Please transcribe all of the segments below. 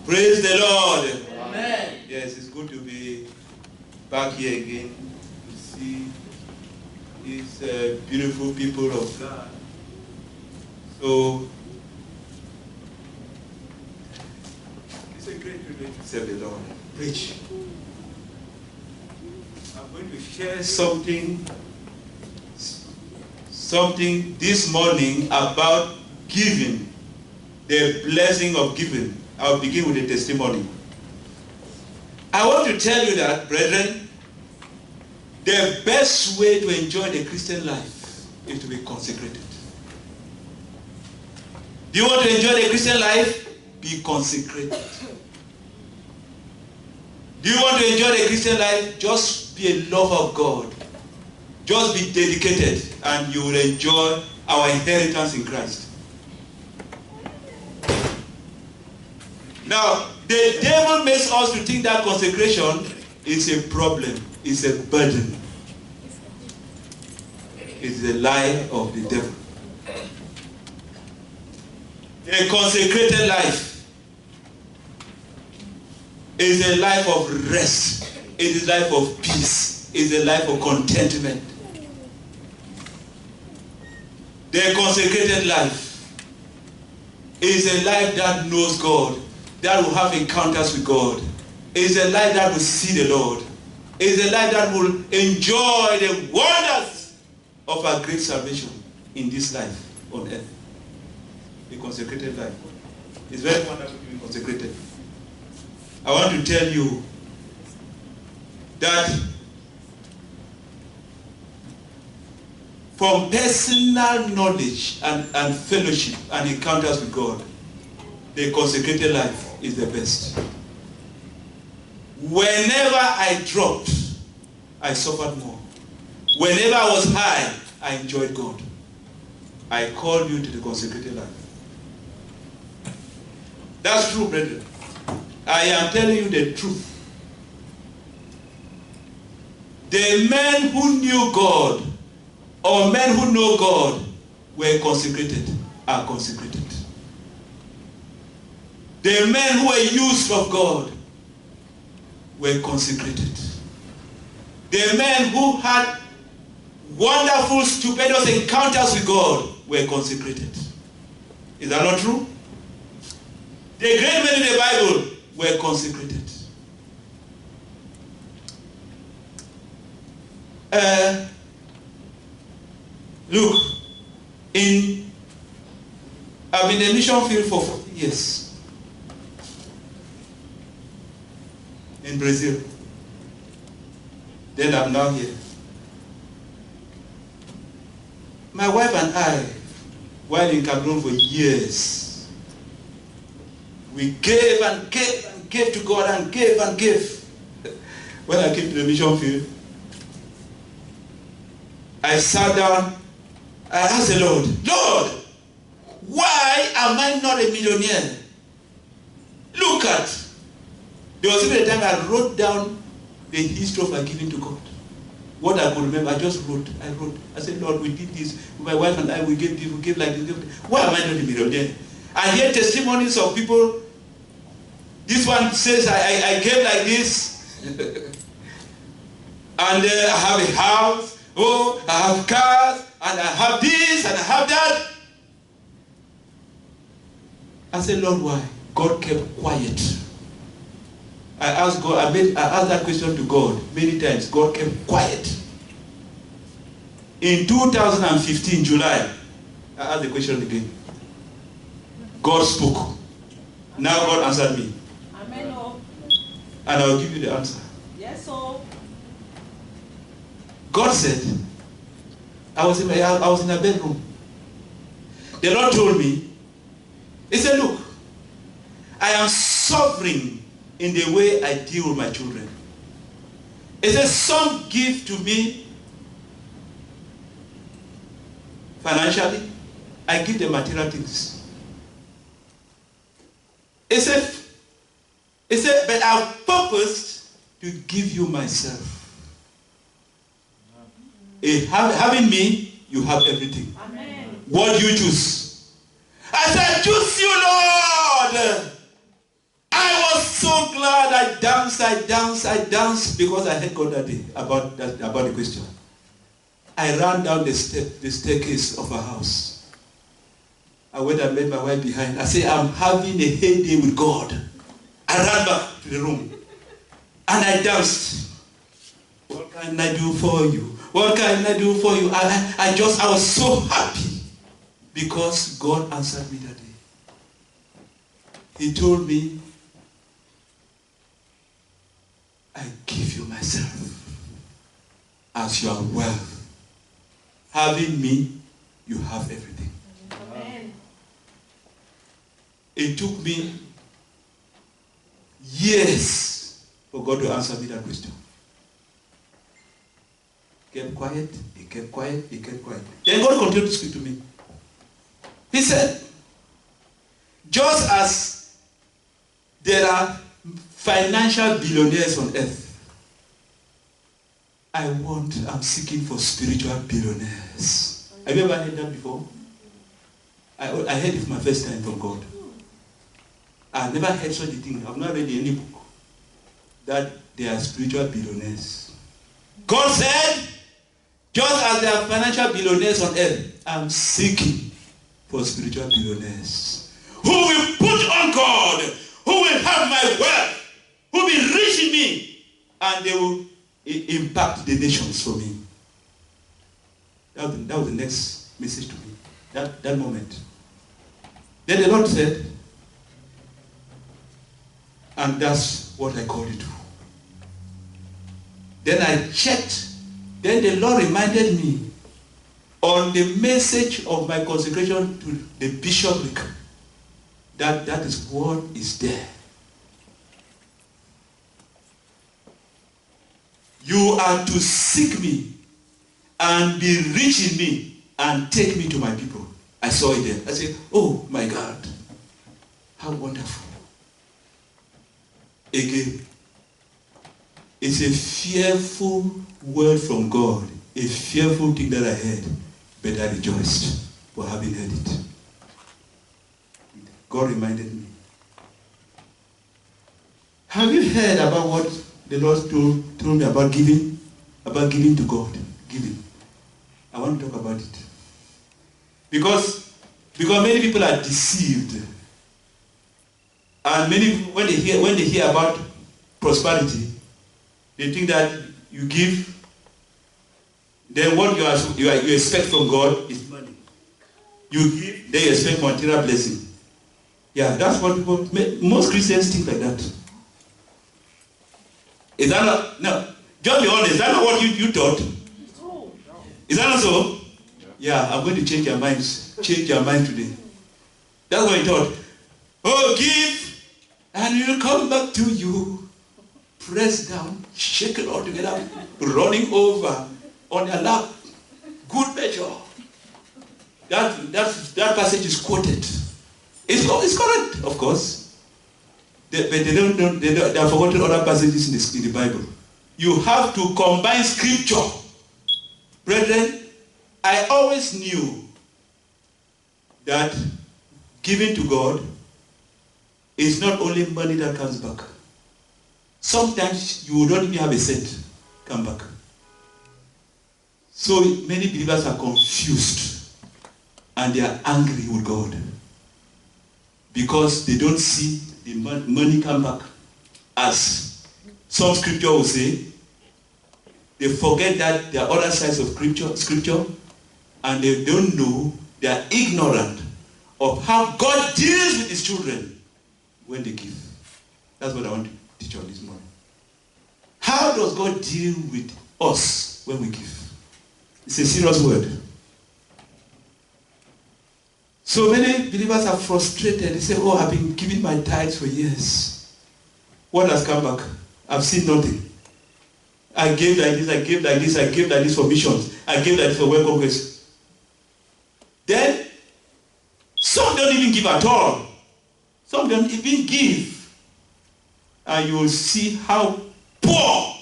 Praise the Lord. Amen. Yes, it's good to be back here again to see these beautiful people of God. So, it's a great privilege to serve the Lord. Preach. I'm going to share something this morning about giving, the blessing of giving. I'll begin with a testimony. I want to tell you that, brethren, the best way to enjoy the Christian life is to be consecrated. Do you want to enjoy the Christian life? Be consecrated. Do you want to enjoy the Christian life? Just be a lover of God. Just be dedicated and you will enjoy our inheritance in Christ. Now, the devil makes us to think that consecration is a problem, is a burden. It's the lie of the devil. A consecrated life is a life of rest. It is a life of peace. It is a life of contentment. The consecrated life is a life that knows God, that will have encounters with God. It is a life that will see the Lord. It is a life that will enjoy the wonders of our great salvation in this life on earth. The consecrated life. It's very wonderful to be consecrated. I want to tell you that from personal knowledge and fellowship and encounters with God, the consecrated life is the best. Whenever I dropped, I suffered more. Whenever I was high, I enjoyed God. I call you to the consecrated life. That's true, brethren. I am telling you the truth. The men who knew God, or men who know God, were consecrated, are consecrated. The men who were used of God were consecrated. The men who had wonderful, stupendous encounters with God were consecrated. Is that not true? The great men in the Bible were consecrated. Look, I've been in the mission field for 40 years. In Brazil. Then I'm now here. My wife and I, while in Cameroon for years, we gave and gave and gave to God and gave and gave. When I came to the mission field, I sat down, I asked the Lord, Lord, why am I not a millionaire? Look at, there was even a time I wrote down the history of my giving to God. What I could remember, I just wrote. I said, Lord, we did this. My wife and I, we gave this, we gave like this. Why am I not a millionaire? I hear testimonies of people. This one says, I gave like this. And I have a house. Oh, I have cars. And I have this and I have that. I said, Lord, why? God kept quiet. I asked God, I asked that question to God many times. God kept quiet. In 2015, July, I asked the question again. God spoke. Now God answered me. Amen. And I'll give you the answer. Yes, sir. God said, I was in a bedroom. The Lord told me, He said, look, I am suffering in the way I deal with my children. He said, some give to me financially, I give them material things. He said, but I've purposed to give you myself. Having me, you have everything. Amen. What do you choose? I said, choose you, Lord. I danced because I heard God that day about the question. I ran down the staircase of our house. I went and met my wife behind. I said, I'm having a heyday with God. I ran back to the room. And I danced. What can I do for you? What can I do for you? I was so happy because God answered me that day. He told me, I give you myself as your wealth. Having me, you have everything. Amen. It took me years for God to answer me that question. He kept quiet, he kept quiet, he kept quiet. Then God continued to speak to me. He said, just as there are financial billionaires on earth, I'm seeking for spiritual billionaires. Have you ever heard that before? I heard it for my first time from God. I've never heard such a thing. I've not read any book that they are spiritual billionaires. God said, just as there are financial billionaires on earth, I'm seeking for spiritual billionaires who will put on God, who will have my wealth, who will be rich in me, and they will impact the nations for me. That was the next message to me, that moment. Then the Lord said, and that's what I called you to. Then I checked. Then the Lord reminded me on the message of my consecration to the bishopric that is what is there. You are to seek me and be rich in me and take me to my people. I saw it there. I said, oh my God, how wonderful. Again, it's a fearful word from God, a fearful thing that I heard, but I rejoiced for having heard it. God reminded me. Have you heard about what the Lord told me about giving? About giving to God. Giving. I want to talk about it. Because many people are deceived. And many people, when they hear about prosperity, they think that you give, then what you expect from God is money. You give, then you expect material blessing. Yeah, that's what most Christians think like that. Is that not? No. Just be honest. Is that not what you thought? Is that not so? Yeah, I'm going to change your minds. Change your mind today. That's what you thought. Oh, give, and it will come back to you. Press down, shake it all together, running over on your lap. Good measure. That passage is quoted. It's correct, of course. But they have forgotten other passages in the Bible. You have to combine scripture. Brethren, I always knew that giving to God is not only money that comes back. Sometimes you will not even have a cent come back. So many believers are confused and they are angry with God because they don't see the money come back. As some scripture will say, they forget that there are other sides of scripture and they don't know, they are ignorant of how God deals with his children when they give. That's what I want to teach on this morning. How does God deal with us when we give? It's a serious word. So many believers are frustrated. They say, oh, I've been giving my tithes for years. What has come back? I've seen nothing. I gave like this, I gave like this, I gave like this for missions. I gave like this for World Congress. Then, some don't even give at all. Some don't even give. And you will see how poor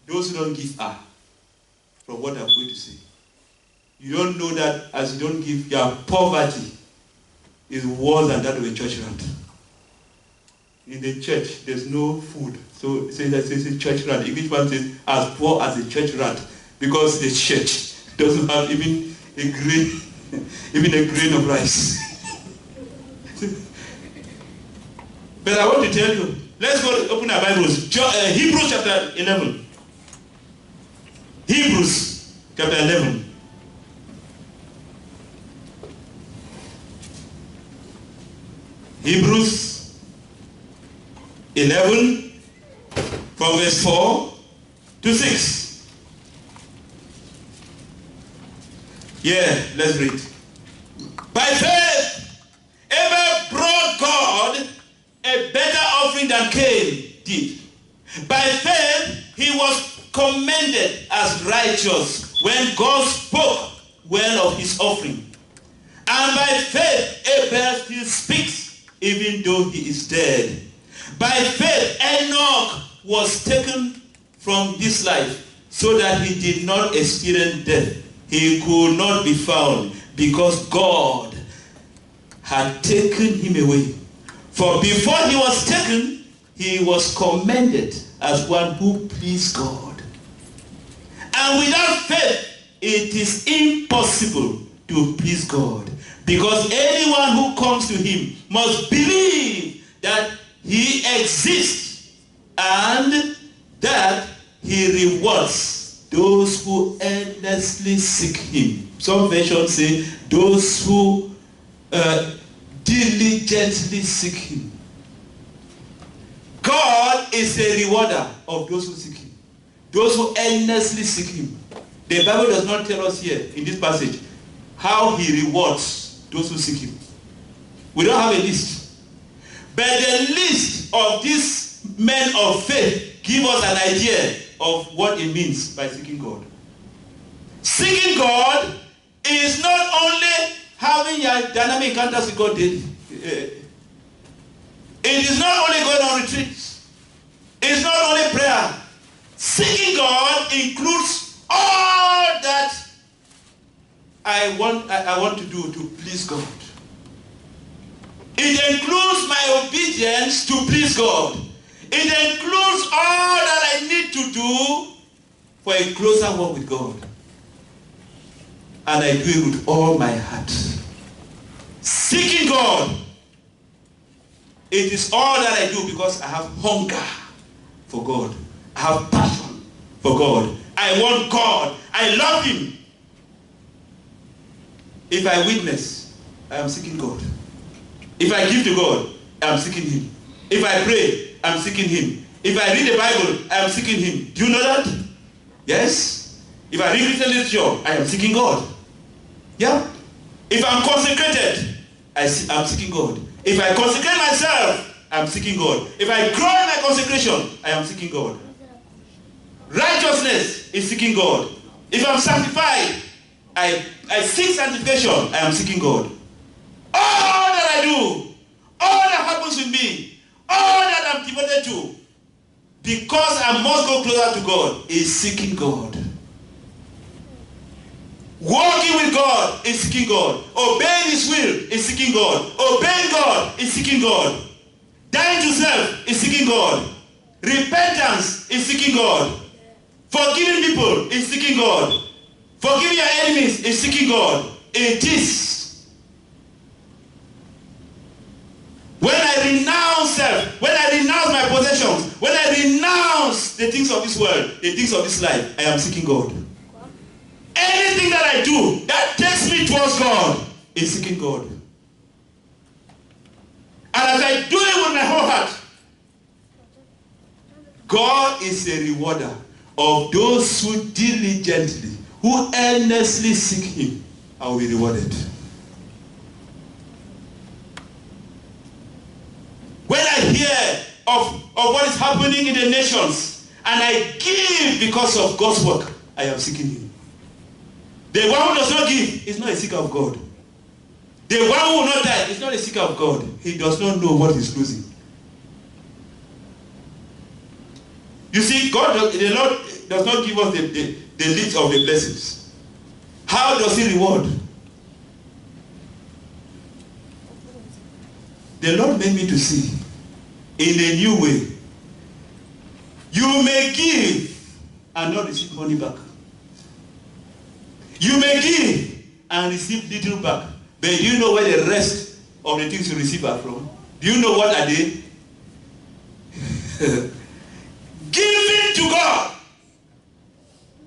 those who don't give are. From what I'm going to say. You don't know that as you don't give, your poverty is worse than that of a church rat. in the church, there's no food. So it says a church rat. English one says as poor as a church rat, because the church doesn't have even a grain, even a grain of rice. But I want to tell you, let's go open our Bibles. Hebrews chapter 11. Hebrews chapter 11. Hebrews 11 from verse 4 to 6. Yeah, let's read. By faith, Abel brought God a better offering than Cain did. By faith, he was commended as righteous when God spoke well of his offering. And by faith, Abel still speaks, even though he is dead. By faith, Enoch was taken from this life so that he did not experience death. He could not be found because God had taken him away. For before he was taken, he was commended as one who pleased God. And without faith, it is impossible to please God. Because anyone who comes to him must believe that he exists and that he rewards those who earnestly seek him. Some versions say those who diligently seek him. God is a rewarder of those who seek him. Those who earnestly seek him. The Bible does not tell us here in this passage how he rewards those who seek him. We don't have a list. But the list of these men of faith give us an idea of what it means by seeking God. Seeking God is not only having your dynamic encounters with God daily. It is not only going on retreats. It's not only prayer. Seeking God includes all that I want to do to please God. It includes my obedience to please God. It includes all that I need to do for a closer walk with God. And I do it with all my heart. Seeking God, it is all that I do because I have hunger for God. I have passion for God. I want God. I love him. If I witness, I am seeking God. If I give to God, I am seeking him. If I pray, I am seeking him. If I read the Bible, I am seeking him. Do you know that? Yes. If I read Christian literature, I am seeking God. Yeah. If I'm consecrated, I'm seeking God. If I consecrate myself, I am seeking God. If I grow in my consecration, I am seeking God. Righteousness is seeking God. If I'm sanctified, I seek sanctification, I am seeking God. All that I do, all that happens with me, all that I'm devoted to, because I must go closer to God, is seeking God. Walking with God is seeking God. Obeying his will is seeking God. Obeying God is seeking God. Dying to self is seeking God. Repentance is seeking God. Forgiving people is seeking God. Forgiving your enemies is seeking God. It is. When I renounce self, when I renounce my possessions, when I renounce the things of this world, the things of this life, I am seeking God. Anything that I do that takes me towards God is seeking God. And as I do it with my whole heart, God is a rewarder of those who diligently, who earnestly seek him, and will be rewarded. When I hear of what is happening in the nations, and I give because of God's work, I am seeking him. The one who does not give is not a seeker of God. The one who will not die is not a seeker of God. He does not know what he's losing. You see, the Lord does not give us the list of the blessings. How does he reward? The Lord made me to see in a new way. You may give and not receive money back. You may give and receive little back. But do you know where the rest of the things you receive are from? Do you know what are they? Giving to God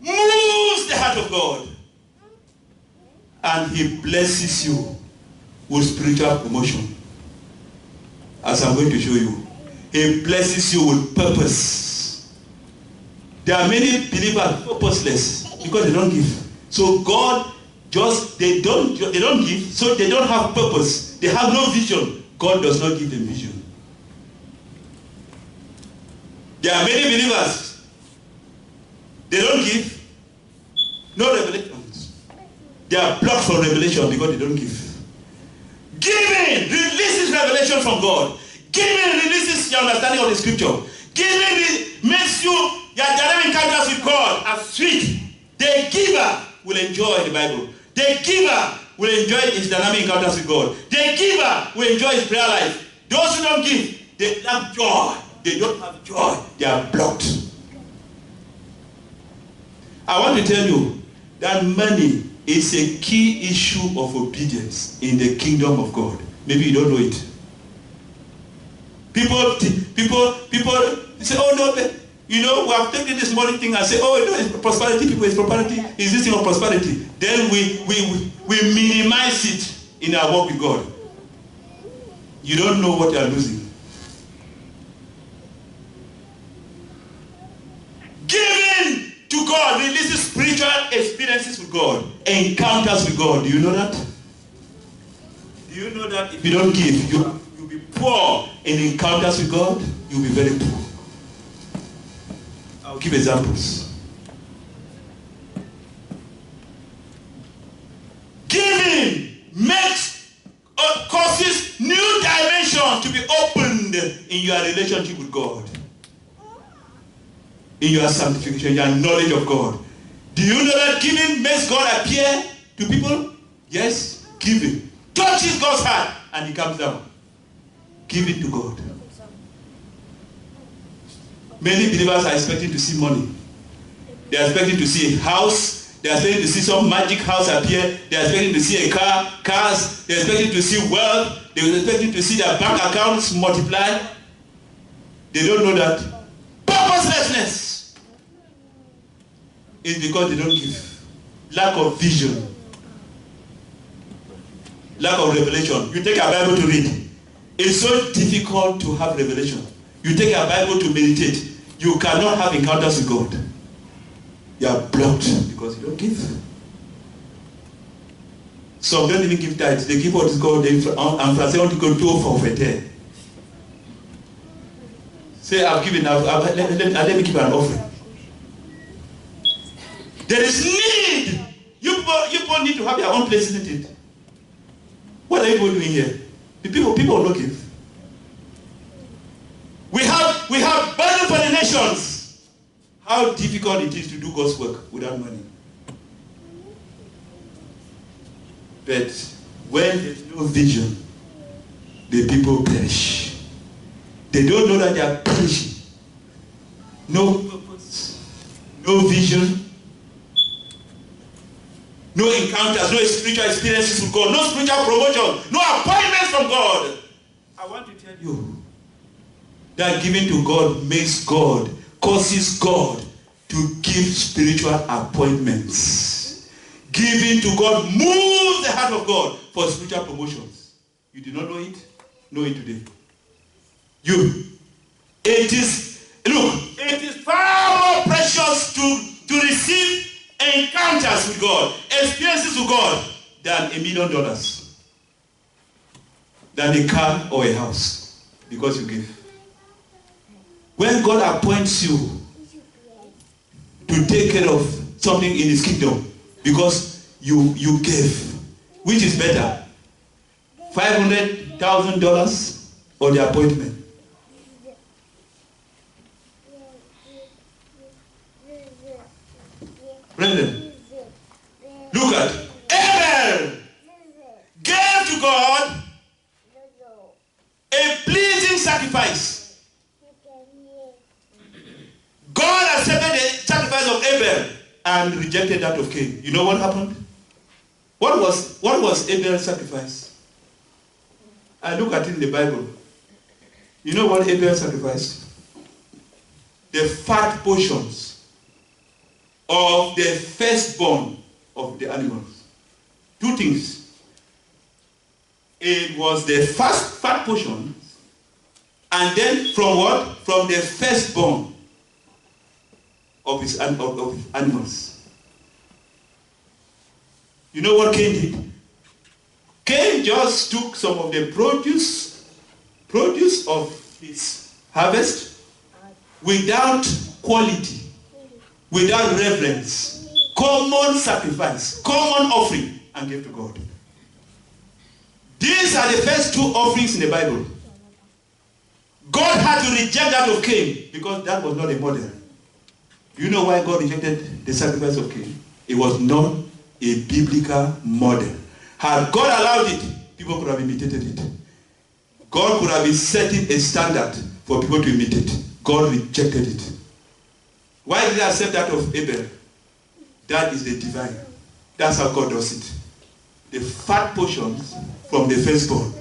moves the heart of God. And he blesses you with spiritual promotion. As I'm going to show you. He blesses you with purpose. There are many believers purposeless because they don't give. So God they don't give, so they don't have purpose. They have no vision. God does not give them vision. There are many believers. They don't give. No revelations. They are blocked from revelation because they don't give. Giving releases revelation from God. Giving releases your understanding of the scripture. Giving makes your direct encounters with God as sweet. The giver will enjoy the Bible. The giver will enjoy his dynamic encounters with God. The giver will enjoy his prayer life. Those who don't give, they have joy. They don't have joy. They are blocked. I want to tell you that money is a key issue of obedience in the kingdom of God. Maybe you don't know it. People say, oh no, you know, we have taken this money thing and say, oh no, it's prosperity, people, it's prosperity, is this thing of prosperity. Then we minimize it in our work with God. You don't know what you are losing. Giving to God releases spiritual experiences with God, encounters with God. Do you know that? Do you know that if you don't give, you'll be poor in encounters with God? You'll be very poor. I'll give examples. Giving causes new dimensions to be opened in your relationship with God, in your sanctification, your knowledge of God. Do you know that giving makes God appear to people? Yes, giving touches God's heart and he comes down. Giving to God. Many believers are expecting to see money. They are expecting to see a house. They are expecting to see some magic house appear. They are expecting to see cars. They are expecting to see wealth. They are expecting to see their bank accounts multiply. They don't know that purposelessness is because they don't give. Lack of vision. Lack of revelation. You take a Bible to read. It's so difficult to have revelation. You take a Bible to meditate. You cannot have encounters with God. You are blocked because you don't give. Some don't even give tithes. They give what is called and say want to go to forfeit. Say I've given. Let me give an offering. There is need. You people need to have your own place, isn't it? What are you doing here? The people will not give. We have burden for the nations. How difficult it is to do God's work without money. But when there's no vision, the people perish. They don't know that they are perishing. No purpose, no vision, no encounters, no spiritual experiences with God, no spiritual promotion, no appointments from God. I want to tell you that giving to God causes God to give spiritual appointments. Giving to God moves the heart of God for spiritual promotions. You do not know it? Know it today. It is far more precious to receive encounters with God, experiences with God, than $1 million, than a car or a house, because you give. When God appoints you to take care of something in his kingdom, because you gave, which is better, $500,000 or the appointment? Brethren, look at Abel gave to God a pleasing sacrifice. of Abel and rejected that of Cain. You know what happened? What was Abel's sacrifice? I look at it in the Bible. You know what Abel sacrificed? The fat portions of the firstborn of the animals. Two things. It was the first fat portion, and then from what? From the firstborn of his animals. You know what Cain did? Cain just took some of the produce of his harvest without quality, without reverence, common sacrifice, common offering, and gave to God. These are the first two offerings in the Bible. God had to reject that of Cain because that was not a model. Do you know why God rejected the sacrifice of Cain? It was not a biblical model. Had God allowed it, people could have imitated it. God could have been setting a standard for people to imitate. God rejected it. Why did he accept that of Abel? That is the divine. That's how God does it. The fat portions from the firstborn.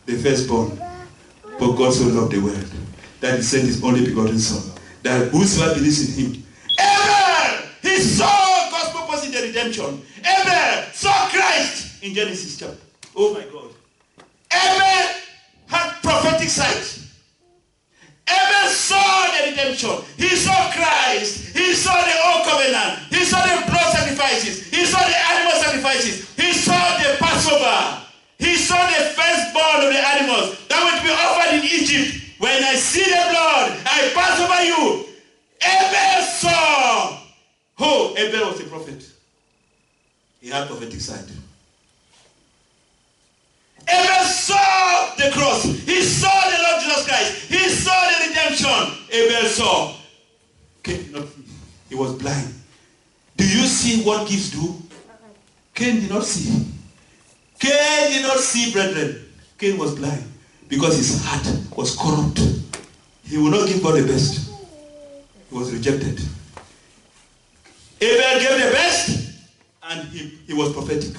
The firstborn. For God so loved the world that he sent his only begotten Son, that whosoever believes in him. Abel! He saw God's purpose in the redemption. Abel saw Christ in Genesis chapter. Oh my God. Abel had prophetic sight. Abel saw the redemption. He saw Christ. He saw the old covenant. He saw the blood sacrifices. He saw the animal sacrifices. He saw the Passover. He saw the firstborn of the animals that were to be offered in Egypt. When I see the blood, I pass over you. Abel saw. Oh, Abel was a prophet. He had prophetic sight. Abel saw the cross. He saw the Lord Jesus Christ. He saw the redemption. Abel saw. Cain did not see. He was blind. Do you see what gifts do? Cain did not see. Cain did not see, brethren. Cain was blind because his heart was corrupt. He would not give God the best. He was rejected. Abel gave the best, and he was prophetic.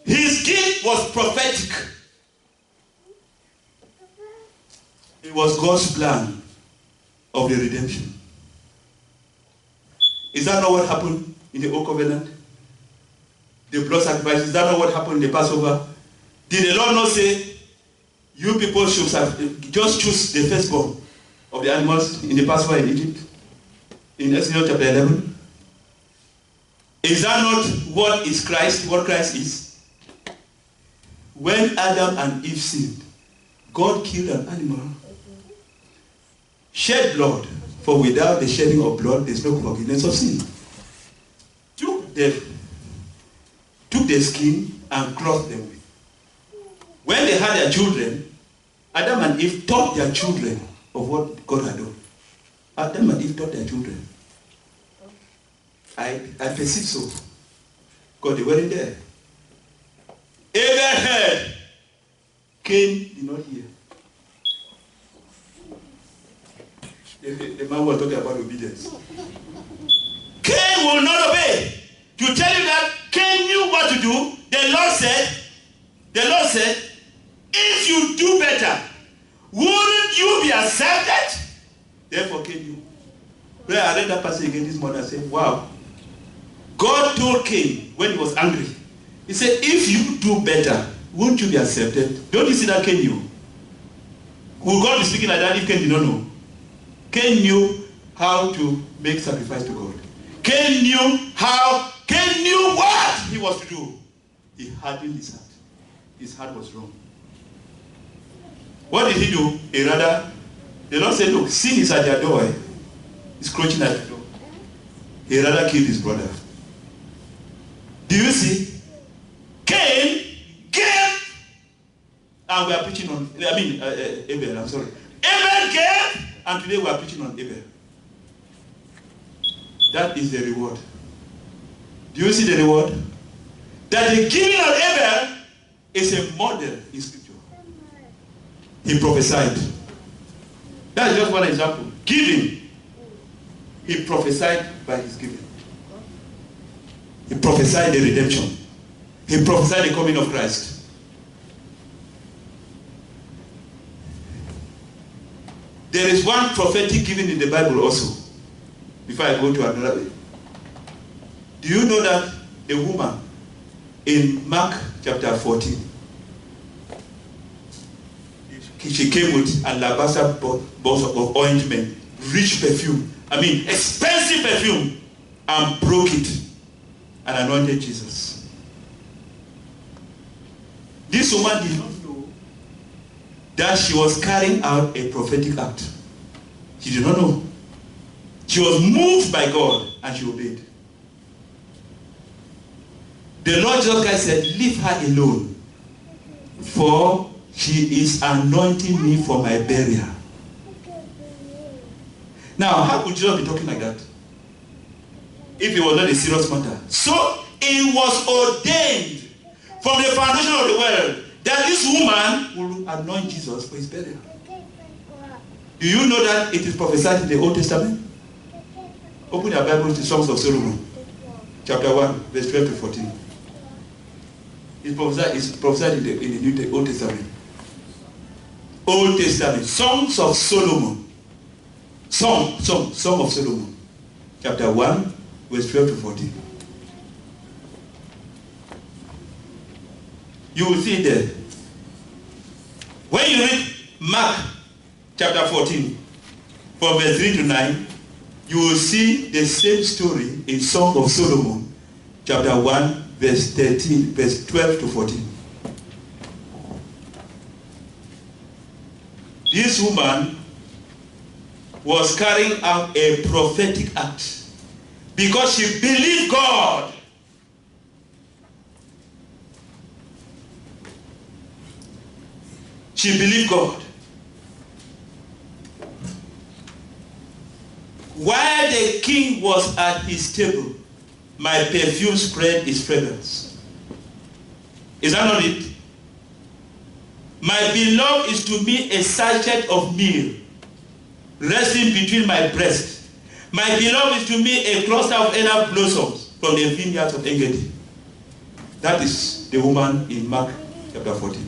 His gift was prophetic. It was God's plan of the redemption. Is that not what happened in the Old Covenant? The blood sacrifice, is that not what happened in the Passover? Did the Lord not say, you people should just choose the firstborn of the animals in the Passover in Egypt? In Exodus chapter 11? Is that not what is Christ, what Christ is? When Adam and Eve sinned, God killed an animal, shed blood, for without the shedding of blood, there is no forgiveness of sin. Took the skin and clothed them with. When they had their children, Adam and Eve taught their children of what God had done. Adam and Eve taught their children. I perceive so. Because they weren't there. Abel heard. Cain did not hear. The man was talking about obedience. Cain will not obey. To tell you that Cain knew what to do, the Lord said, if you do better, wouldn't you be accepted? Therefore Cain knew. When I read that passage again this morning, I said, wow. God told Cain when he was angry, he said, if you do better, won't you be accepted? Don't you see that Cain knew? Will God be speaking like that if Cain did not know? Cain knew how to make sacrifice to God. Cain knew what he was to do. He hardened his heart. His heart was wrong. What did he do? The Lord said, look, sin is at your door. It's crouching at the door. He rather killed his brother. Do you see? Cain gave, and we are preaching on, Abel, I'm sorry. Abel gave, and today we are preaching on Abel. That is the reward. Do you see the reward? That the giving of Abel is a model in scripture. He prophesied. That is just one example. Giving. He prophesied by his giving. He prophesied the redemption. He prophesied the coming of Christ. There is one prophetic giving in the Bible also. Before I go to another way. Do you know that a woman in Mark chapter 14, she came with an alabaster box of ointment, rich perfume, expensive perfume, and broke it and anointed Jesus. This woman did not know that she was carrying out a prophetic act. She did not know. She was moved by God and she obeyed. The Lord Jesus Christ said, leave her alone, for she is anointing me for my burial. Now, how could Jesus be talking like that if it was not a serious matter? So, it was ordained from the foundation of the world that this woman will anoint Jesus for his burial. Do you know that it is prophesied in the Old Testament? Open your Bible to Songs of Solomon, chapter 1, verse 12 to 14. It's prophesied in the Old Testament. Old Testament, Songs of Solomon. Song of Solomon, chapter 1, verse 12 to 14. You will see it there. When you read Mark chapter 14, from verse 3 to 9, you will see the same story in Song of Solomon, chapter 1, verse 13, verse 12 to 14. This woman was carrying out a prophetic act because she believed God. She believed God. While the king was at his table, my perfume spread its fragrance. Is that not it? My beloved is to me a sachet of meal resting between my breasts. My beloved is to me a cluster of henna blossoms from the vineyards of Engedi. That is the woman in Mark chapter 14.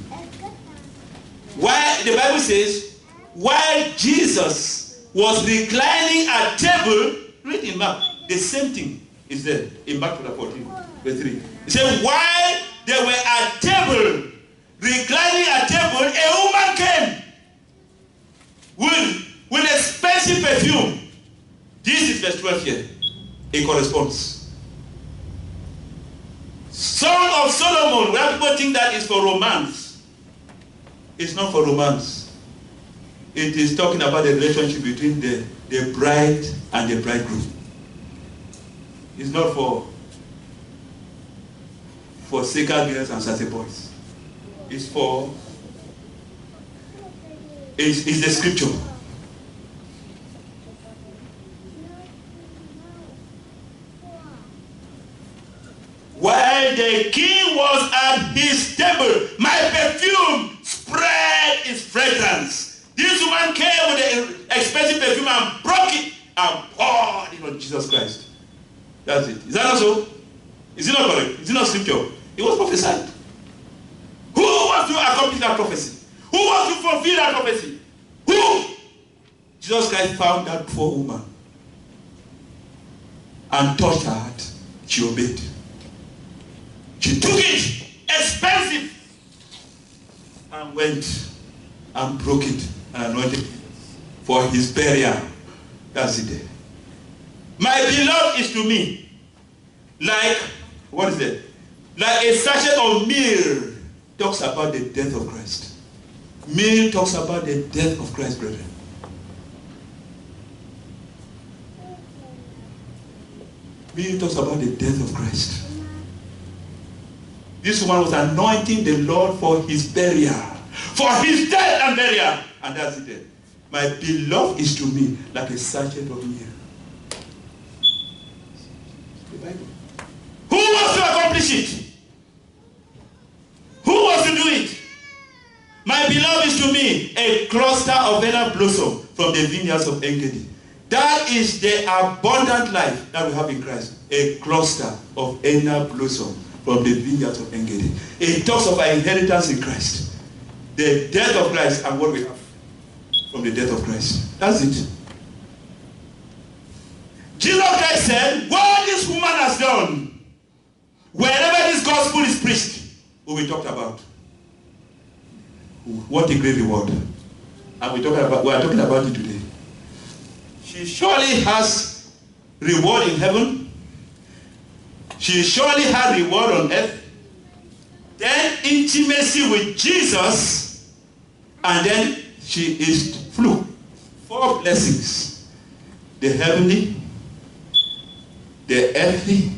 While the Bible says, while Jesus was reclining at table, read in Mark, the same thing is there in Mark chapter 14, verse 3. It said, while they were at table, reclining at table, a woman came with expensive perfume. This is verse 12 here. It corresponds. Song of Solomon, where people think that is for romance. It's not for romance. It is talking about the relationship between the bride and the bridegroom. It's not for seeker girls and sassy boys. It's the scripture. While the king was at his table, my perfume spread its fragrance. This woman came with the expensive perfume and broke it and poured it on Jesus Christ. That's it. Is that not so? Is it not correct? Is it not scripture? It was prophesied. Who wants to accomplish that prophecy? Who wants to fulfill that prophecy? Who? Jesus Christ found that poor woman and touched her heart. She obeyed. She took it, expensive, and went and broke it and anointed for his burial. That's it there. My beloved is to me like, what is it? Like a sachet of meal. Talks about the death of Christ. Meal talks about the death of Christ, brethren. Meal talks about the death of Christ. This woman was anointing the Lord for his burial. For his death and burial. And that's it there. My beloved is to me like a sachet of meal. The Bible. Who wants to accomplish it? Who wants to do it? My beloved is to me a cluster of henna blossom from the vineyards of Engedi. That is the abundant life that we have in Christ. A cluster of inner blossom from the vineyards of Engedi. It talks of our inheritance in Christ. The death of Christ and what we have from the death of Christ. That's it. Jesus Christ said, what this woman has done, wherever this gospel is preached, will be talked about. What a great reward. And we are talking about it today. She surely has reward in heaven. She surely has reward on earth. Then intimacy with Jesus. And then she is flew. 4 blessings. The heavenly, the earthly.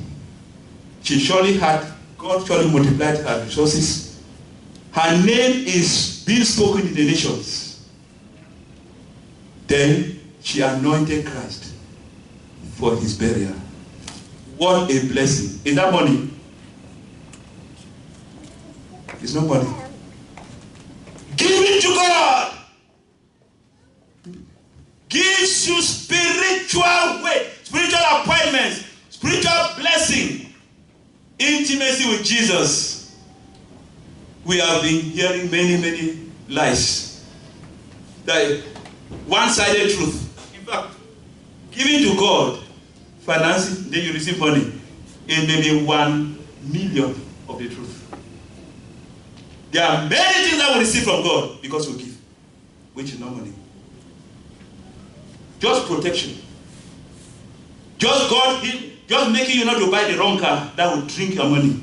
She surely had, God surely multiplied her resources. Her name is being spoken in the nations. Then she anointed Christ for his burial. What a blessing. Is that money? It's not money. Give it to God. Gives you spiritual weight, spiritual appointments, spiritual blessing, intimacy with Jesus. We have been hearing many lies. That one-sided truth. In fact, giving to God, financing, then you receive money. It may be 1 million of the truth. There are many things that we receive from God because we give, which is not money. Just protection. Just God, just making you not to buy the wrong car that will drink your money.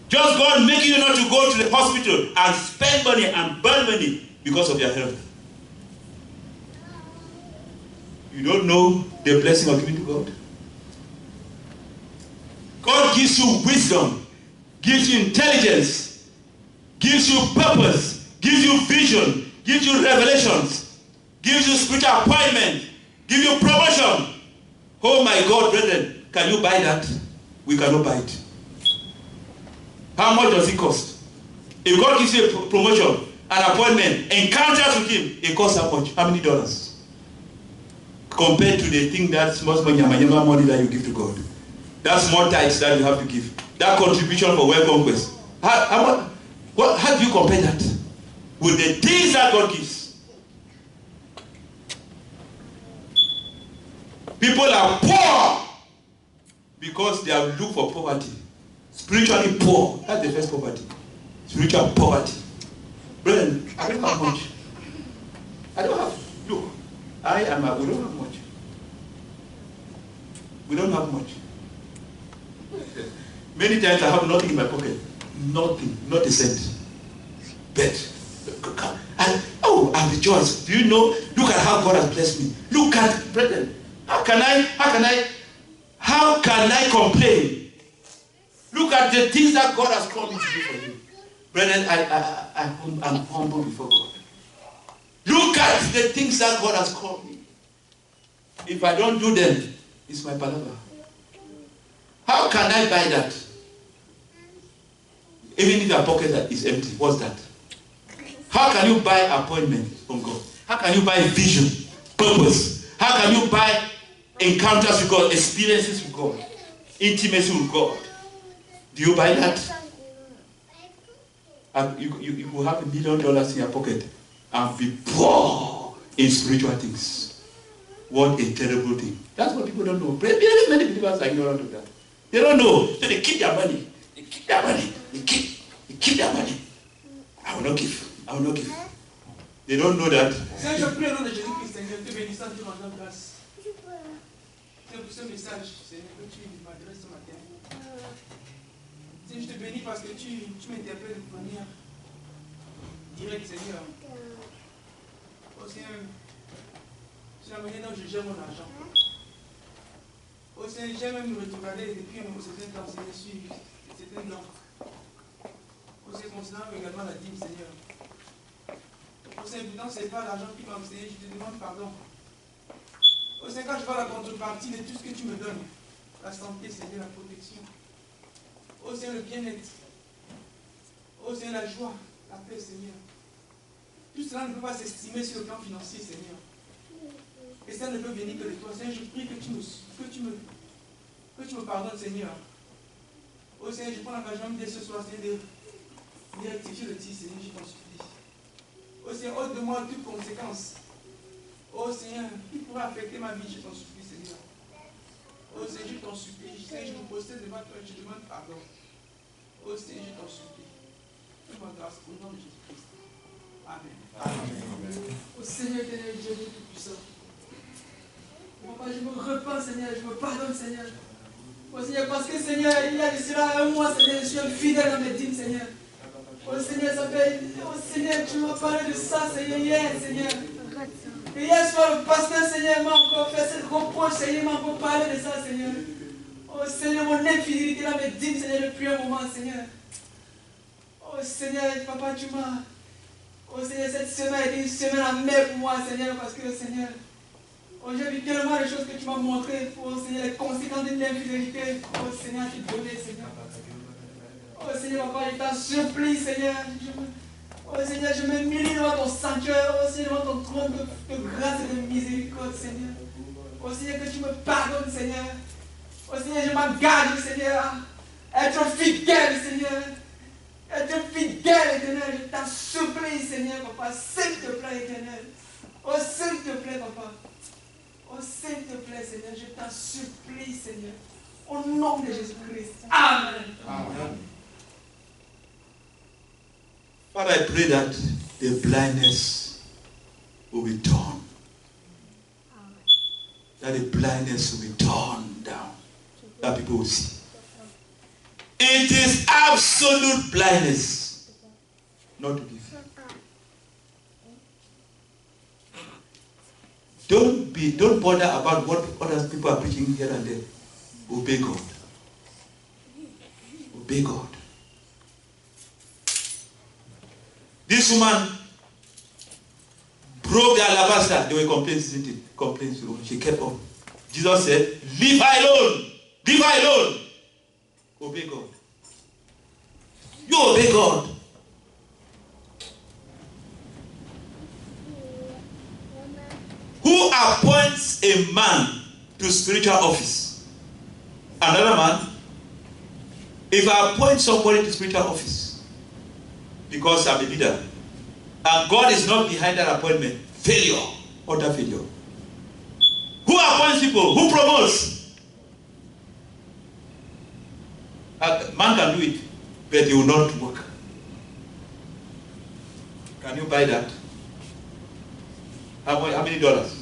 Just God making you not to go to the hospital and spend money and burn money because of your health. You don't know the blessing of giving to God. God gives you wisdom, gives you intelligence, gives you purpose, gives you vision, gives you revelations, gives you spiritual appointment, gives you promotion. Oh my God, brethren, can you buy that? We cannot buy it. How much does it cost? If God gives you a promotion, an appointment, encounters with him, it costs how much? How many dollars? Compared to the thing that small money that you give to God. That small tithes that you have to give. That contribution for world conquest. How do you compare that with the things that God gives? People are poor because they have looked for poverty. Spiritually poor. That's the first poverty. Spiritual poverty. Brethren, I don't have much. I don't have. Look, we don't have much. We don't have much. Many times I have nothing in my pocket. Nothing. Not a cent. But, I rejoice. Do you know? Look at how God has blessed me. Look at, brethren. How can I complain? Look at the things that God has called me to do for you. Brethren, I'm humble before God. Look at the things that God has called me. If I don't do them, it's my palaver. How can I buy that? Even if your pocket is empty, what's that? How can you buy appointment from God? How can you buy vision, purpose? How can you buy encounters with God, experiences with God, intimacy with God? Do you buy that? And you will have $1 million in your pocket and be poor in spiritual things. What a terrible thing. That's what people don't know. Many believers are ignorant of that. They don't know. So they keep their money. They keep their money. They keep their money. I will not give. I will not give. They don't know that. Seigneur, je prie au nom de Jésus-Christ, Seigneur, te bénissant, te rendant grâce. C'est pour ce message, Seigneur, que tu m'adresses ce matin. Seigneur, je te bénis parce que tu m'interpelles de manière directe, Seigneur. Oh Seigneur, c'est la manière dont je gère mon argent. Oh Seigneur, j'ai même retrogradé depuis un certain temps, Seigneur, sur certaines langues. Oh Seigneur, concernant également la dîme, Seigneur. Oh Seigneur, pourtant, ce n'est pas l'argent qui m'a Seigneur, je te demande pardon. Oh Seigneur, quand je vois la contrepartie de tout ce que tu me donnes, la santé, Seigneur, la protection. Oh Seigneur, le bien-être. Oh Seigneur, la joie, la paix, Seigneur. Tout cela ne peut pas s'estimer sur le plan financier, Seigneur. Et ça ne peut venir que de toi. Seigneur, je prie que tu me pardonnes, Seigneur. Oh Seigneur, je prends l'engagement dès ce soir, Seigneur, de rectifier le tir, Seigneur, je t'en supplie. Oh Seigneur, ôte de moi toute conséquence. Oh Seigneur, qui pourrait affecter ma vie, je t'en supplie, Seigneur. Oh Seigneur, je t'en supplie. Seigneur, je me possède devant toi, je demande pardon. Oh Seigneur, je t'en supplie. Fais-moi grâce au nom de Jésus-Christ. Amen. Amen. Oh Seigneur, éternel Dieu Tout-Puissant. Papa, je me repens, Seigneur, je me pardonne, Seigneur. Oh Seigneur, parce que Seigneur, il y a de cela un mois, Seigneur, je suis un fidèle dans mes dîmes, Seigneur. Oh Seigneur, oh Seigneur, tu m'as parlé de ça, Seigneur, hier, Seigneur. Et hier soir, le pasteur, Seigneur, m'a encore fait cette reproche, Seigneur, m'a encore parlé de ça, Seigneur. Oh Seigneur, mon infidélité dans mes dîmes, Seigneur, depuis un moment, Seigneur. Oh Seigneur, papa, tu m'as... Oh Seigneur, cette semaine a été une semaine amère pour moi, Seigneur, parce que, Seigneur, oh, j'ai vu tellement de choses que tu m'as montrées, oh Seigneur, les conséquences de l'infidélité. Oh Seigneur, tu donnes, Seigneur. Oh Seigneur, papa, je t'en supplie, Seigneur. Oh Seigneur, je me m'humilie devant ton sanctuaire, oh Seigneur, devant ton trône de grâce et de miséricorde, Seigneur. Oh Seigneur, que tu me pardonnes, Seigneur. Oh Seigneur, je m'engage, Seigneur, à être fidèle, Seigneur. Être fidèle, éternel, je t'en supplie, Seigneur, papa, s'il te plaît, éternel. Oh, s'il te plaît, papa. Oh, s'il te plaît, Seigneur, je t'en supplie, Seigneur. Au nom de Jésus-Christ. Amen. Amen. Father, I pray that the blindness will be torn. That the blindness will be torn down. That people will see. It is absolute blindness not to give. Don't bother about what other people are preaching here and there. Obey God. Obey God. This woman broke the alabaster. They were complaints. She kept on. Jesus said, leave her alone. Leave her alone. Obey God. You obey God. Who appoints a man to spiritual office? Another man. If I appoint somebody to spiritual office because I'm a leader and God is not behind that appointment, failure, utter failure. Who appoints people? Who promotes? Man can do it, but it will not work. Can you buy that? How many dollars?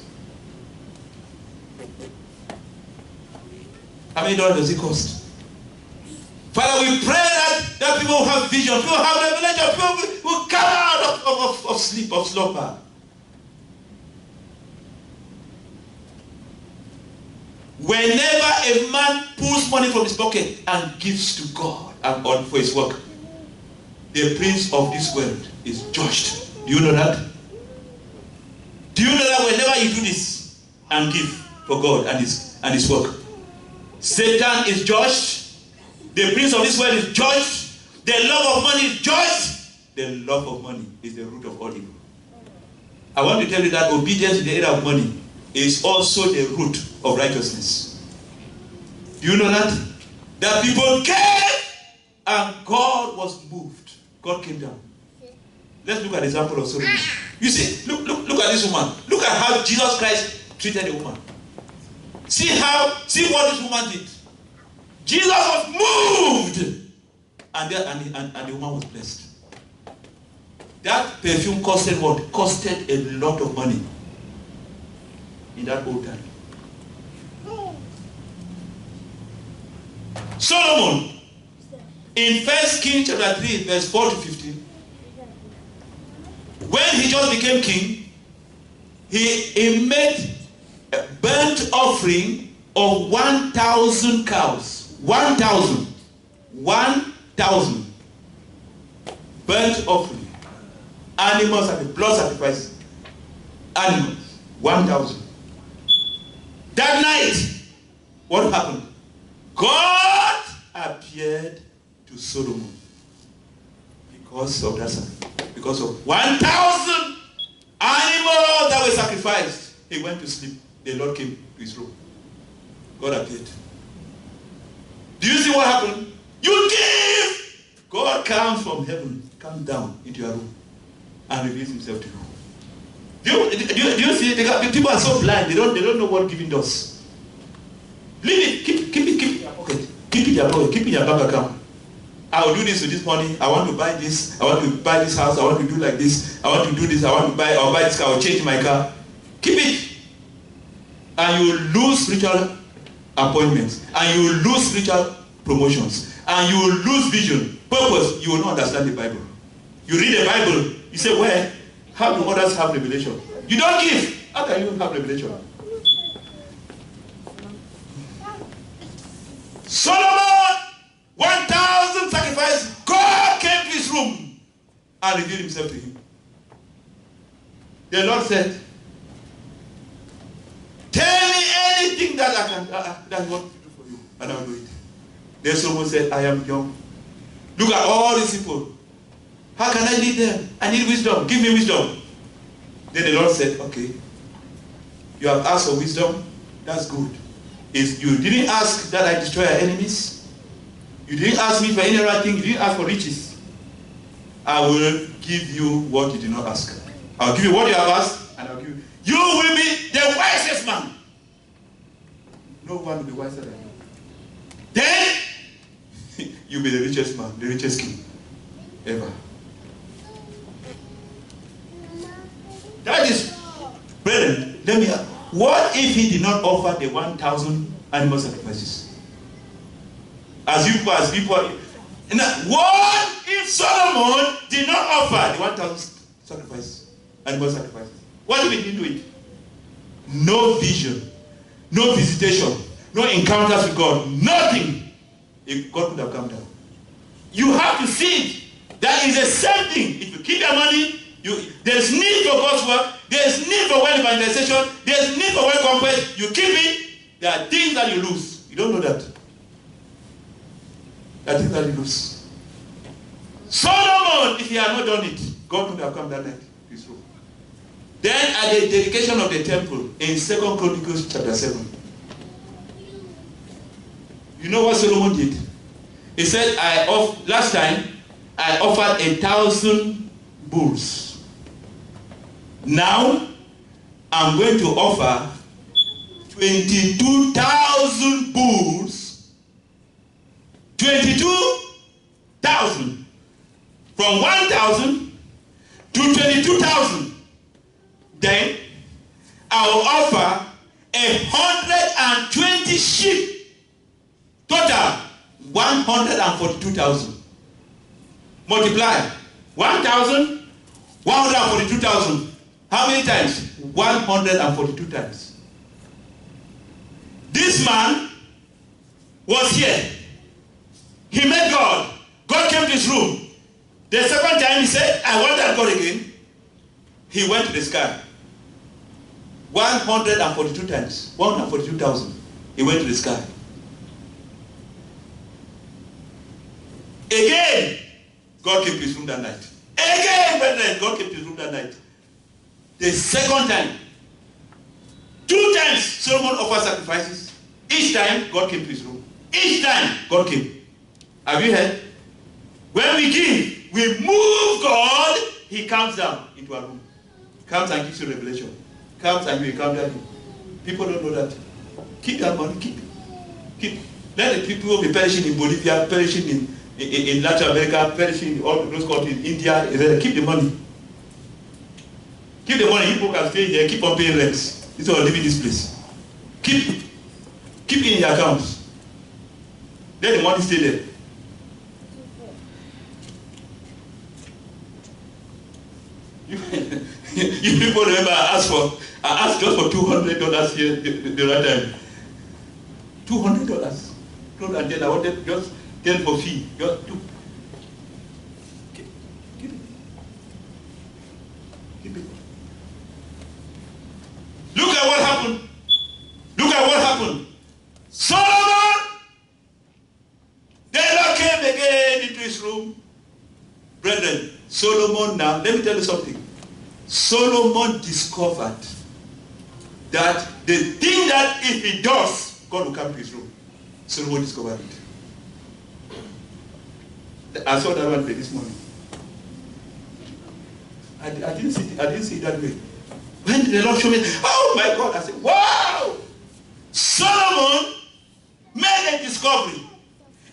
How many dollars does it cost? Father, we pray that people have vision, people have revelation, people will come out of sleep, of slumber. Whenever a man pulls money from his pocket and gives to God and for his work, the prince of this world is judged. Do you know that? Do you know that whenever you do this and give for God and his work, Satan is judged, the prince of this world is judged, the love of money is judged. The love of money is the root of all evil. I want to tell you that obedience in the area of money is also the root of righteousness. Do you know that? That people came and God was moved. God came down. Let's look at the example of Solomon. You see, look at this woman. Look at how Jesus Christ treated the woman. See what this woman did. Jesus was moved. And the woman was blessed. That perfume costed what? Costed a lot of money in that old time. Solomon, in 1 Kings chapter 3, verse 4 to 15, when he just became king, he made a burnt offering of 1,000 cows. 1,000 burnt offering. Animals and the blood sacrifice. Animals. 1,000. That night, what happened? God appeared to Solomon because of that sacrifice. Because of 1,000 sacrificed, he went to sleep. The Lord came to his room. God appeared. Do you see what happened? You give! God comes from heaven, comes down into your room, and reveals himself to you. Do you see? The people are so blind, they don't know what giving does. Leave it, keep it in your pocket. Keep it in your pocket, keep it in your bank account. I will do this with this money. I want to buy this. I want to buy this house. I want to do like this. I want to do this. I'll buy this car. I'll change my car. Keep it. And you will lose spiritual appointments. And you will lose spiritual promotions. And you will lose vision. Purpose. You will not understand the Bible. You read the Bible. You say, where? How do others have revelation? You don't give. How can you have revelation? Solomon, 1,000 sacrifices. God came to his room and revealed himself to him. The Lord said, tell me anything that I can that I want to do for you, and I'll do it. Then Solomon said, I am young. Look at all these people. How can I lead them? I need wisdom. Give me wisdom. Then the Lord said, okay, you have asked for wisdom. That's good. You didn't ask that I destroy your enemies. You didn't ask me for any other thing. You didn't ask for riches. I will give you what you did not ask. I'll give you what you have asked, and I'll give you. You will be the wisest man. No one will be wiser than you. Then you'll be the richest man, the richest king ever. That is, brethren, let me ask. What if he did not offer the 1,000 animal sacrifices? As people. What if Solomon did not offer the 1,000 sacrifices, animal sacrifices? What if he didn't do it? No vision, no visitation, no encounters with God, nothing. If God could have come down. You have to see it. That is the same thing. If you keep your money, there's need for God's work, there's need for well evangelization, there's need for well conquest. You keep it, there are things that you lose. You don't know that. There are things that you lose. Solomon, if he had not done it, God would have come that night to his room. Then at the dedication of the temple in 2 Chronicles chapter 7, you know what Solomon did? He said, last time I offered 1,000 bulls. Now I'm going to offer 22,000 bulls. 22,000. From 1,000 to 22,000. Then I will offer 120 sheep. Total 142,000. Multiply 1,000, 142,000. How many times? 142 times. This man was here. He met God. God came to his room. The second time he said, I want that God again. He went to the sky. 142 times. 142,000. He went to the sky. Again, God came to his room that night. Again, brethren, God came to his room that night. The second time. 2 times Solomon offered sacrifices. Each time, God came to his room. Each time, God came. Have you heard? When we give, we move God, he comes down into our room. Comes and gives you revelation. Comes and you encounter him. People don't know that. Keep that money, keep it. Keep it. Let the people be perishing in Bolivia, perishing in Latin America, perishing in all those countries, India. Keep the money. Keep the money. People can stay here, keep on paying rents instead of leaving this place. Keep it in your accounts. Let the money stay there. You people remember I asked just for $200 here the right time. $200. And then I wanted just 10 for fee. Just 2. Keep it. Keep it. Look at what happened. Look at what happened. Solomon, the Lord came again into his room. Brethren, Solomon now, let me tell you something. Solomon discovered that the thing that if he does, God will come to his room. Solomon discovered it. I saw that one day this morning. I didn't see it that way. When the Lord showed me, oh my God, I said, wow! Solomon made a discovery.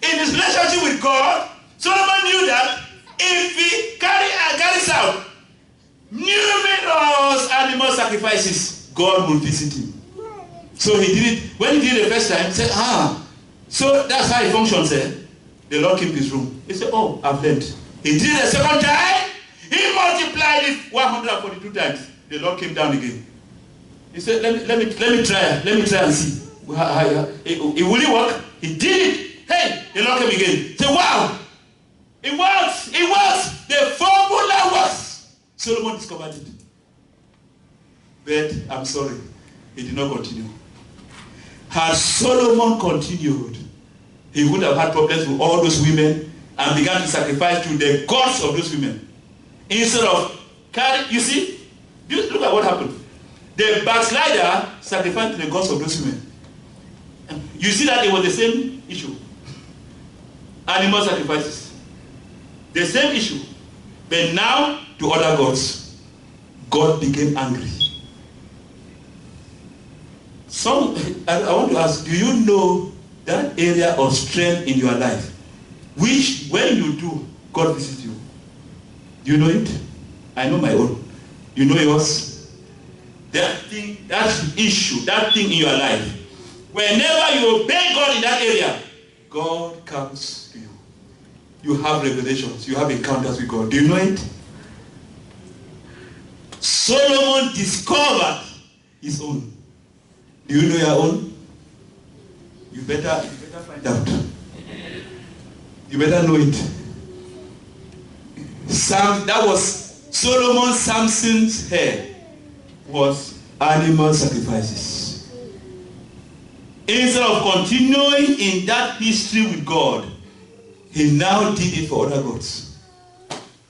In his relationship with God, Solomon knew that if he carries out numerous animal sacrifices, God will visit him. So he did it. When he did it the first time, he said, so that's how it functions. The Lord came to his room. He said, oh, I've learned. He did it the second time. He multiplied it 142 times. The Lord came down again. He said, let me try. Let me try and see. It will work? He did it. Hey, the Lord came again. He said, wow. It works. It works. The formula works. Solomon discovered it. But I'm sorry. He did not continue. Had Solomon continued, he would have had problems with all those women and began to sacrifice to the gods of those women. Instead of carrying, you see, look at what happened. The backslider sacrificed to the gods of those women. You see that it was the same issue. Animal sacrifices. The same issue. But now to other gods. God became angry. I want to ask, do you know that area of strength in your life which when you do, God visits you? Do you know it? I know my own. You know yours? That thing, that issue, that thing in your life, whenever you obey God in that area, God comes to you. You have revelations, you have encounters with God. Do you know it? Solomon discovered his own. Do you know your own? You better find out. You better know it. That was Solomon. Samson's hair was animal sacrifices. Instead of continuing in that history with God, he now did it for other gods.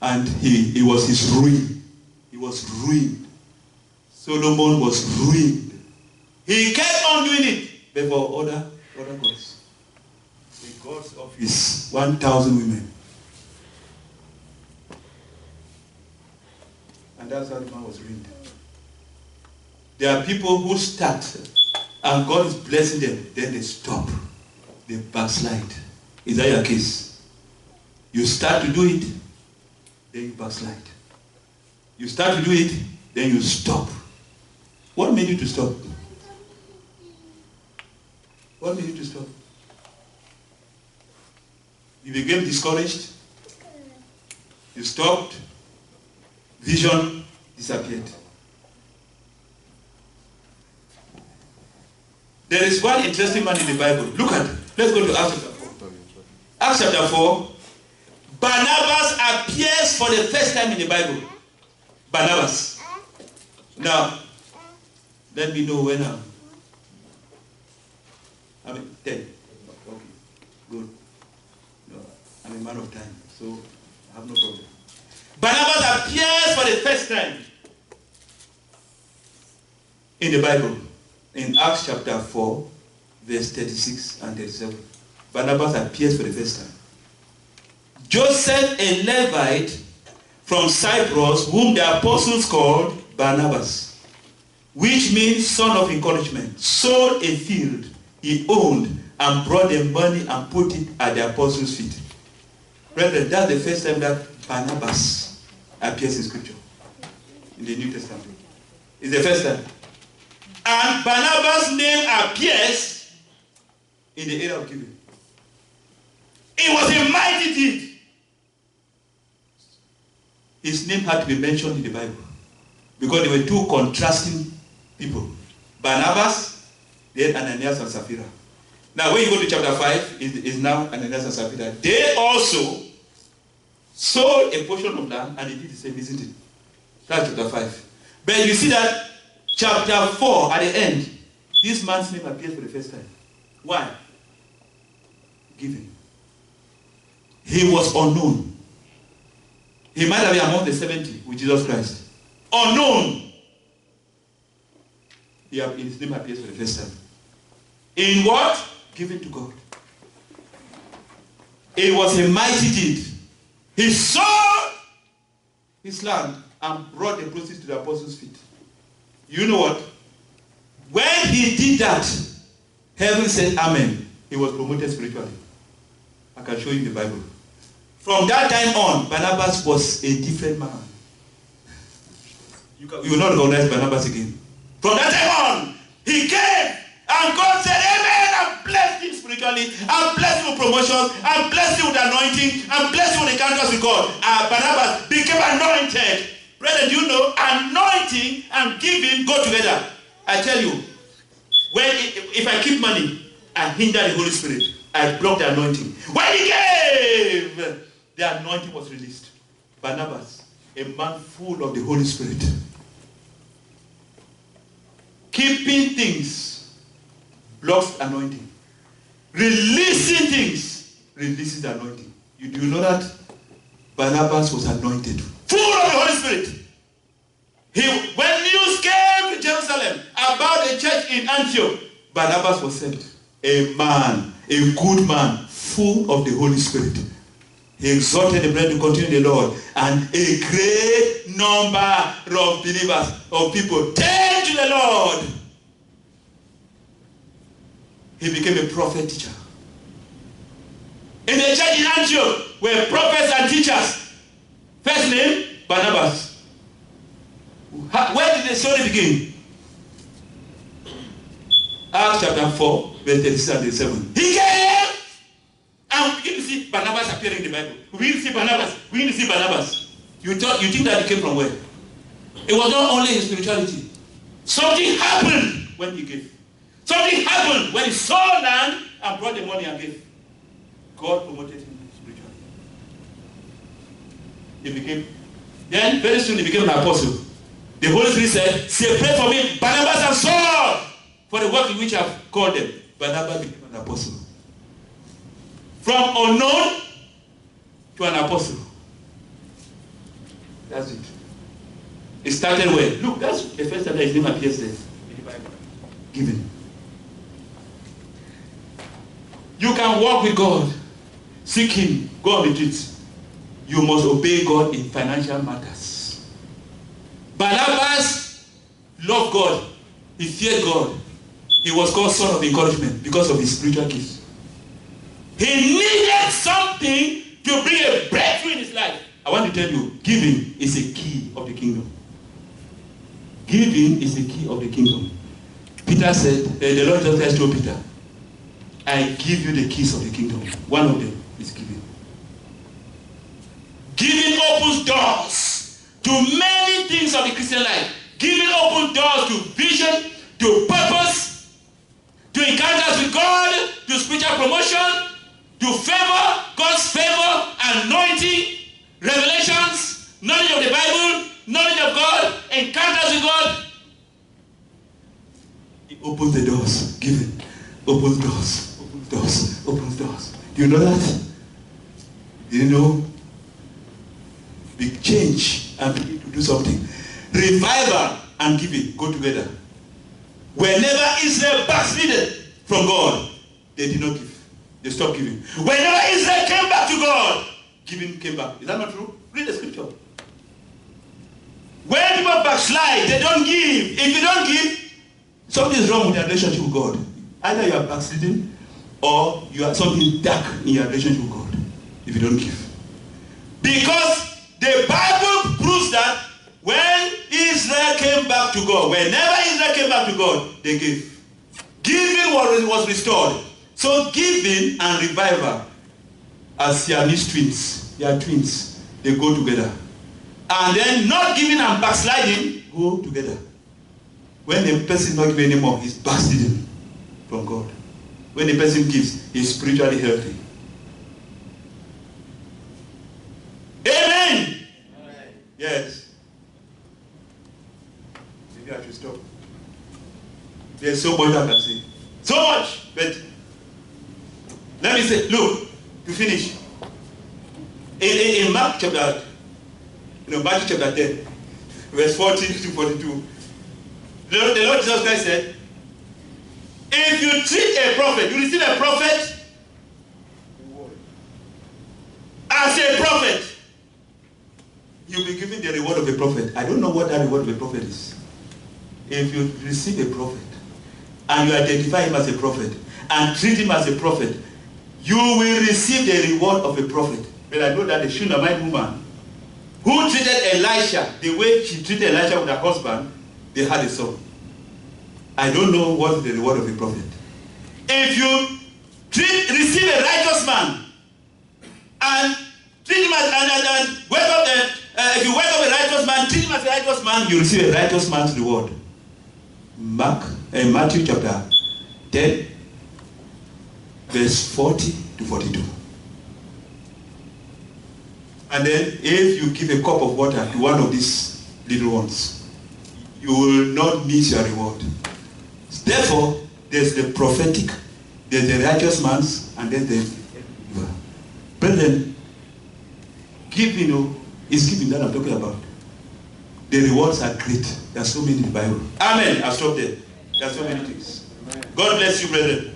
And it was his ruin. He was ruined. Solomon was ruined. He kept on doing it before other gods. The gods of his 1,000 women. And that's how the man was ruined. There are people who start and God is blessing them, then they stop. They backslide. Is that your case? You start to do it, then you backslide. You start to do it, then you stop. What made you to stop? What made you to stop? You became discouraged. You stopped. Vision disappeared. There is one interesting man in the Bible. Look at it. Let's go to Acts chapter 4. Acts chapter 4. Barnabas appears for the first time in the Bible. Barnabas. Now, let me know when I'm 10. Okay, good. No, I'm a man of time, so I have no problem. Barnabas appears for the first time in the Bible. In Acts chapter 4, verse 36 and 37. Barnabas appears for the first time. Joseph, a Levite from Cyprus, whom the apostles called Barnabas, which means son of encouragement, sold a field he owned and brought the money and put it at the apostles' feet. Brethren, that's the first time that Barnabas appears in Scripture, in the New Testament. It's the first time. And Barnabas' name appears in the area of giving. It was a mighty deed. His name had to be mentioned in the Bible because they were two contrasting people. Barnabas, then Ananias and Sapphira. Now, when you go to chapter 5, is now Ananias and Sapphira. They also sold a portion of land and they did the same, isn't it? That's chapter 5. But you see that chapter 4, at the end, this man's name appears for the first time. Why? Giving. He was unknown. He might have been among the 70 with Jesus Christ. Unknown. his name appears for the first time. In what? Given to God. It was a mighty deed. He sold his land and brought the proceeds to the apostles' feet. You know what? When he did that, heaven said amen. He was promoted spiritually. I can show you the Bible. From that time on, Barnabas was a different man. You will not recognize Barnabas again. From that time on, he came and God said amen and blessed him spiritually, and blessed him with promotions, and blessed him with anointing, and blessed him with encounters with God. Barnabas became anointed. Brethren, you know, anointing and giving go together. I tell you, if I keep money, I hinder the Holy Spirit. I block the anointing. When he gave, the anointing was released. Barnabas, a man full of the Holy Spirit. Keeping things blocks anointing. Releasing things releases the anointing. Do you know that? Barnabas was anointed, full of the Holy Spirit. When news came to Jerusalem about the church in Antioch, Barnabas was sent. A man, a good man, full of the Holy Spirit. He exhorted the brethren to continue the Lord, and a great number of believers, of people, turned to the Lord. He became a prophet teacher. In the church in Antioch were prophets and teachers. First name, Barnabas. Where did the story begin? Acts chapter 4, verse 36 and 37. He came and we begin to see Barnabas appearing in the Bible. We begin to see Barnabas. We begin to see Barnabas. You think that he came from where? It was not only his spirituality. Something happened when he gave. Something happened when he saw land and brought the money and gave. God promoted him spiritually. Then very soon he became an apostle. The Holy Spirit said, separate from me Barnabas and Saul for the work in which I have called them. Barnabas became an apostle. From unknown to an apostle. That's it. It started where? Look, that's the first time that his name appears there in the Bible. Given. You can walk with God. Seek Him. Go on retreat. You must obey God in financial matters. Barnabas loved God. He feared God. He was called son of encouragement because of his spiritual gifts. He needed something to bring a breakthrough in his life. I want to tell you, giving is a key of the kingdom. Giving is the key of the kingdom. Peter said, the Lord just told Peter, I give you the keys of the kingdom. One of them is giving. Giving opens doors to many things of the Christian life. Giving opens doors to vision, to purpose, to encounters with God, to spiritual promotion, to favor, God's favor, anointing, revelations, knowledge of the Bible, knowledge of God, encounters with God. It opens the doors. Giving opens doors, opens doors, opens doors. Do you know that? Do you know? Big change and begin to do something. Revival and giving go together. Whenever Israel backslided from God, they did not give. They stopped giving. Whenever Israel came back to God, giving came back. Is that not true? Read the scripture. When people backslide, they don't give. If you don't give, something is wrong with your relationship with God. Either you are backsliding or you are something dark in your relationship with God. If you don't give. Because the Bible proves that when Israel came back to God, whenever Israel came back to God, they gave. Giving was restored. So giving and revival are Siamese twins. They are twins. They go together. And then not giving and backsliding go together. When the person is not giving anymore, he's backsliding from God. When the person gives, he's spiritually healthy. Amen. Amen. Yes. Maybe I should stop. There's so much I can say. So much. But let me say, look, to finish. In Mark chapter, Matthew chapter 10, verse 40 to 42. The Lord Jesus Christ said, if you treat a prophet, you receive a prophet as a prophet, you'll be given the reward of a prophet. I don't know what that reward of a prophet is. If you receive a prophet and you identify him as a prophet and treat him as a prophet, you will receive the reward of a prophet. But I know that the Shunammite woman who treated Elisha the way she treated Elisha with her husband, they had a son. I don't know what is the reward of a prophet. If you receive a righteous man and treat him as and wake up if you wake up a righteous man, treat him as a righteous man, you receive a righteous man's reward. Matthew chapter 10, verse 40 to 42. And then if you give a cup of water to one of these little ones, you will not miss your reward. Therefore, there's the prophetic, there's the righteous man's, and then there's the brethren, giving, is giving that I'm talking about. The rewards are great. There are so many in the Bible. Amen. I'll stop there. There are so many things. God bless you, brethren.